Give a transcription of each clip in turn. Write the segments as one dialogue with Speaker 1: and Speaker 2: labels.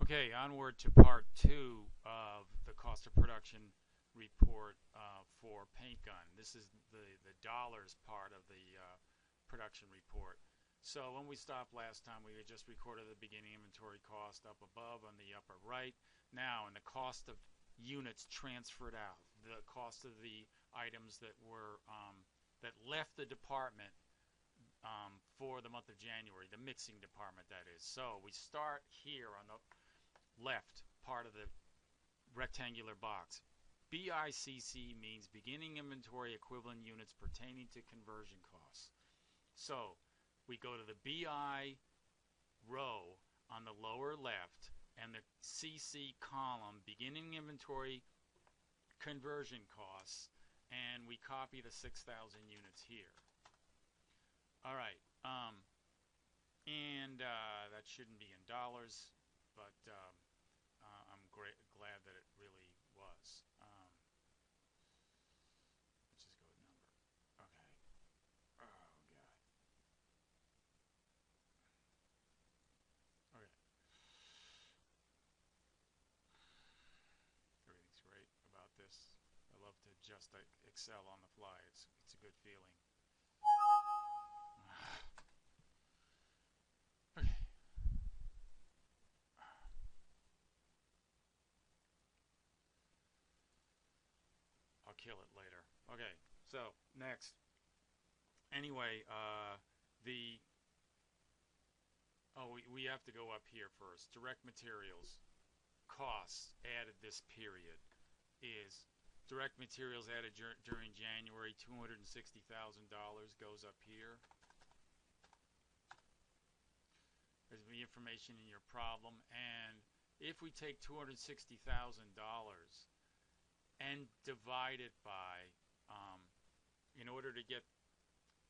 Speaker 1: Okay, onward to part two of the cost of production report for paint gun. This is the dollars part of the production report. So when we stopped last time, we had just recorded the beginning inventory cost up above on the upper right. Now, in the cost of units transferred out, the cost of the items that were that left the department for the month of January, the mixing department, that is. So we start here on the left part of the rectangular box. BICC means beginning inventory equivalent units pertaining to conversion costs. So we go to the BI row on the lower left and the CC column, beginning inventory conversion costs, and we copy the 6,000 units here. All right, that shouldn't be in dollars, but I'm glad that it really was. Let's just go with number. Okay. Oh, God. Okay. Everything's great about this. I love to adjust Excel on the fly. It's a good feeling. Okay. I'll kill it later. Okay, so next. Anyway, we have to go up here first. Direct materials costs added this period is direct materials added during January, $260,000 goes up here. There's the information in your problem, and if we take $260,000 and divide it by, in order to get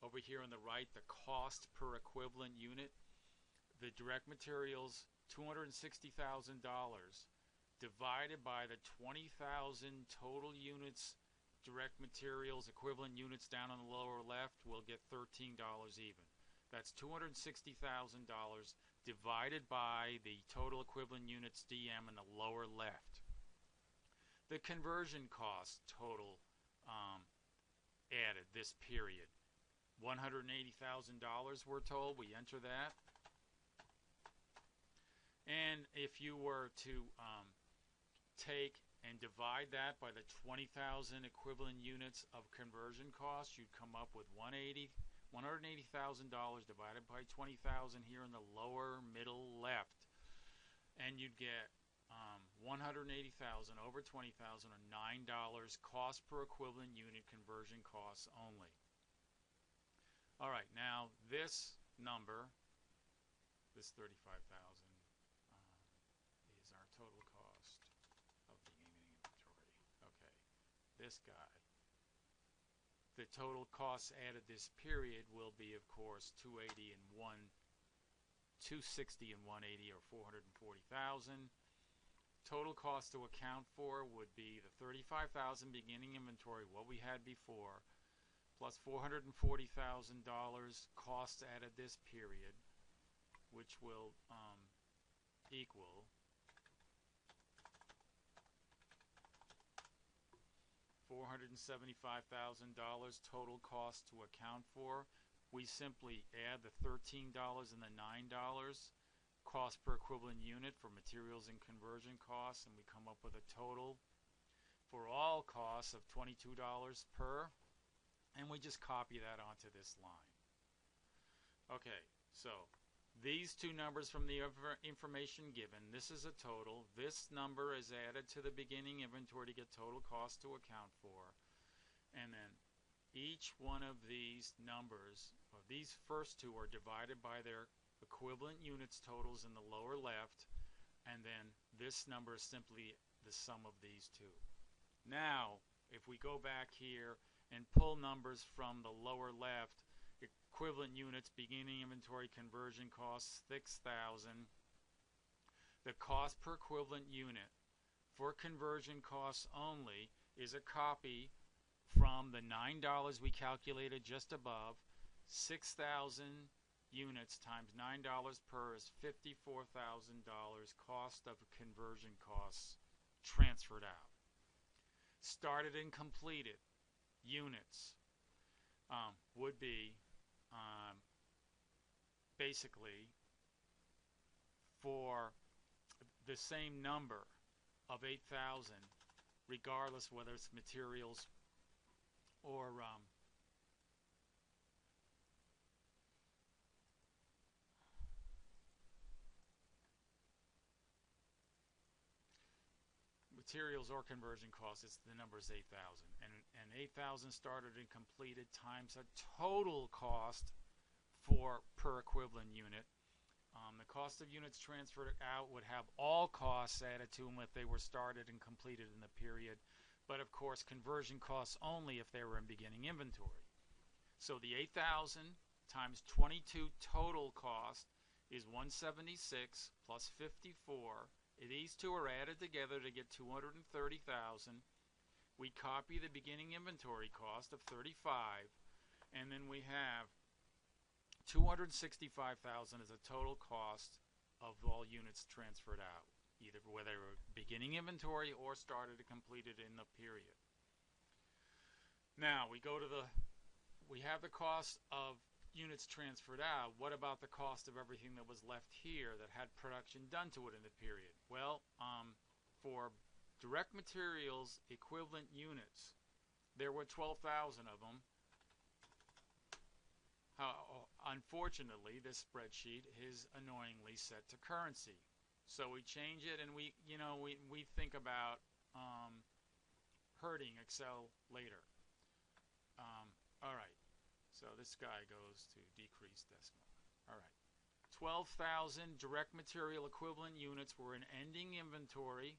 Speaker 1: over here on the right, the cost per equivalent unit, the direct materials, $260,000 divided by the 20,000 total units, direct materials, equivalent units down on the lower left, we'll get $13 even. That's $260,000 divided by the total equivalent units DM in the lower left. The conversion cost total added this period, $180,000 we're told. We enter that. And if you were to take and divide that by the 20,000 equivalent units of conversion costs, you'd come up with $180,000 divided by 20,000 here in the lower middle left, and you'd get 180,000 over 20,000 or $9 cost per equivalent unit conversion costs only. All right, now this number, this 35,000, is our total cost of beginning inventory. Okay, this guy. The total costs added this period will be, of course, 260 and 180, or 440,000. Total cost to account for would be the 35,000 beginning inventory, what we had before, plus $440,000 costs added this period, which will equal $475,000 total cost to account for. We simply add the $13 and the $9 cost per equivalent unit for materials and conversion costs, and we come up with a total for all costs of $22 per, and we just copy that onto this line. Okay, so these two numbers from the information given, this is a total. This number is added to the beginning inventory to get total cost to account for. And then each one of these numbers, or these first two, are divided by their equivalent units totals in the lower left. And then this number is simply the sum of these two. Now, if we go back here and pull numbers from the lower left, equivalent units, beginning inventory conversion costs, 6,000. The cost per equivalent unit for conversion costs only is a copy from the $9 we calculated just above, 6,000 units times $9 per is $54,000 cost of conversion costs transferred out. Started and completed units would be basically for the same number of 8,000, regardless whether it's materials or materials or conversion costs. It's the number is 8,000, and 8,000 started and completed times a total cost for per equivalent unit. The cost of units transferred out would have all costs added to them if they were started and completed in the period, but of course conversion costs only if they were in beginning inventory. So the 8,000 times 22 total cost is 176 plus 54. These two are added together to get 230,000. We copy the beginning inventory cost of 35, and then we have 265,000 as a total cost of all units transferred out, either whether they were beginning inventory or started and completed in the period. Now we have the cost of units transferred out. What about the cost of everything that was left here that had production done to it in the period? Well, for direct materials equivalent units, there were 12,000 of them. Unfortunately, this spreadsheet is annoyingly set to currency, so we change it, and we think about hurting Excel later. All right, so this guy goes to decrease decimal. All right, 12,000 direct material equivalent units were in ending inventory.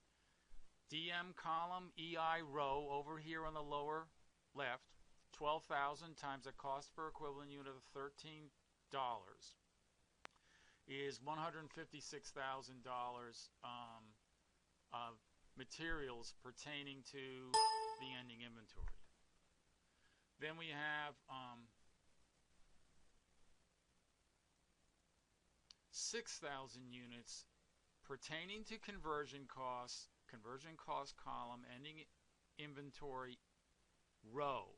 Speaker 1: DM column, EI row over here on the lower left. 12,000 times a cost per equivalent unit of $13 is $156,000 of materials pertaining to the ending inventory. Then we have 6,000 units pertaining to conversion cost column, ending inventory row.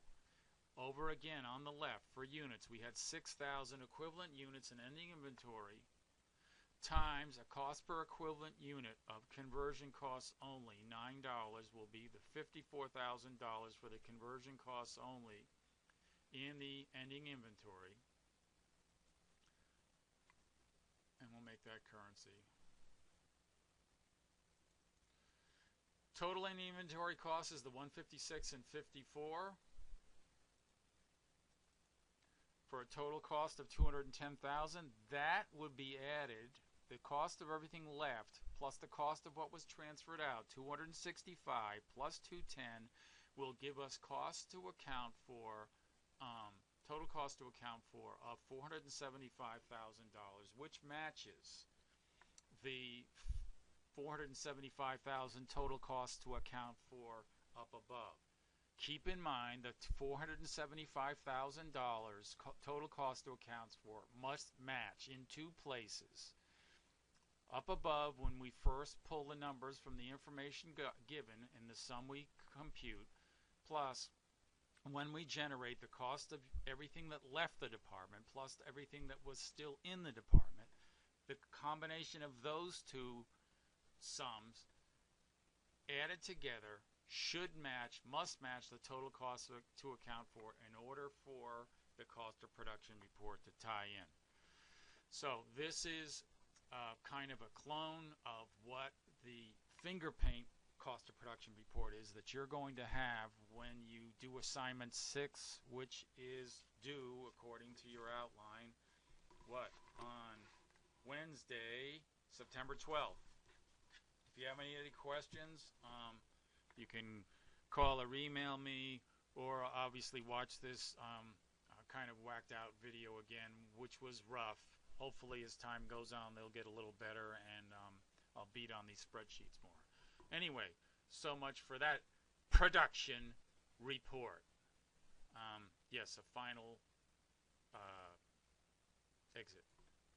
Speaker 1: Over again on the left for units, we had 6,000 equivalent units in ending inventory times a cost per equivalent unit of conversion costs only, $9 will be the $54,000 for the conversion costs only in the ending inventory. And we'll make that currency. Total ending inventory cost is the 156 and 54. For a total cost of $210,000, that would be added, the cost of everything left plus the cost of what was transferred out, 265 plus 210 will give us cost to account for, total cost to account for of $475,000, which matches the $475,000 total cost to account for up above. Keep in mind that $475,000 total cost to account for must match in two places. Up above, when we first pull the numbers from the information given in the sum we compute, plus when we generate the cost of everything that left the department, plus everything that was still in the department, the combination of those two sums added together must match the total cost to account for in order for the cost of production report to tie in. So this is kind of a clone of what the finger paint cost of production report is that you're going to have when you do assignment 6, which is due according to your outline, on Wednesday, September 12th. If you have any questions, you can call or email me, or obviously watch this kind of whacked out video again, which was rough. Hopefully as time goes on they'll get a little better, and I'll beat on these spreadsheets more. Anyway, so much for that production report. Yes, a final Exit.